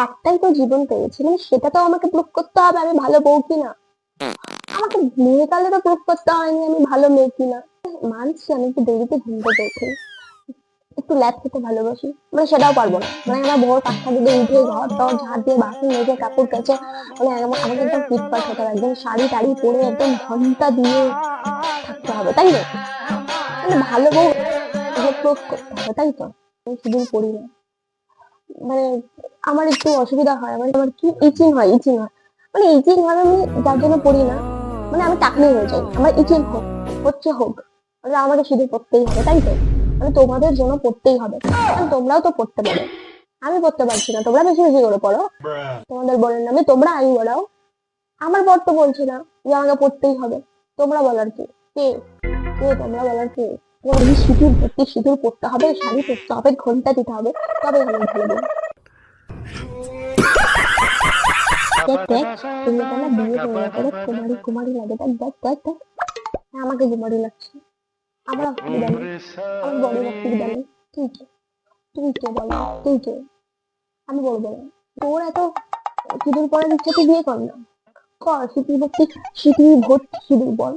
একটাই তো জীবন পেয়েছি, সেটা তো আমাকে প্রুভ করতে হবে আমি ভালো বউ কিনা। আমাকে মেয়ে কালে তো প্রুভ করতে হয়নি আমি ভালো মেয়ে কিনা। মানছি আমি একটু দেরিতে ঘুম থেকে উঠি, একটু ল্যাদ খেতে ভালোবাসি, সেটাও পারবো না। আমার ভোর 5টা দিকে উঠে ঘর টর ঝাড় দিয়ে বাসন মেজে কাপড় কেচে আমাকে একদম ফিটফাট হতে হবে, একদম শাড়ি টাড়ি পরে একদম ঘন্টা দিয়ে থাকতে হবে, তাই না? ভালো বউ এগুলো প্রুভ করতে হবে, তাই তো? আমি সিঁদুর পরি না, মানে আমার একটু অসুবিধা হয়, আমার কি ইচিং হয়, ইচিং হয়, ইচিং হয়, আমি যার জন্য পড়ি না। আমি টাকলি হয়ে যাই, আমার ইচিং হোক, হচ্ছে হোক, আমাকে সিঁদুর পড়তেই হবে, তাই তো? তোমাদের জন্য পড়তেই হবে, কারণ তোমরাও তো পড়তে পারো, আমি পড়তে পারছি না, তোমরা বেশি বেশি করে পড়ো, তোমাদের বোনের নামে তোমরা আই বলাও। আমার বর তো বলছে না যে আমাকে পড়তেই হবে, তোমরা বলার কি? কে? কে তোমরা বলার কে? তোমার এই সিঁদুর ভর্তি সিঁদুর পড়তে হবে, শাড়ি পরতে হবে, ঘন্টা দিতে হবে, তবে আমি ভালো বউ। দেখ দেখ, ছেলেটা না বিয়ে হয়ে গেছে, দেখ কুমারী কুমারী লাগে, দেখ দেখ দেখ দেখ। হ্যাঁ, আমাকে কুমারী লাগছে, আমার অসুবিধা নেই, আমার বডির অসুবিধা নেই। তুই কে? তুই কে বল? তুই কে? আমি বলবো না। তোর এত সিঁদুর পরার ইচ্ছা, তুই বিয়ে কর না, কর সিঁদুর ভর্তি, সিঁদুর ভর্তি সিঁদুর বল।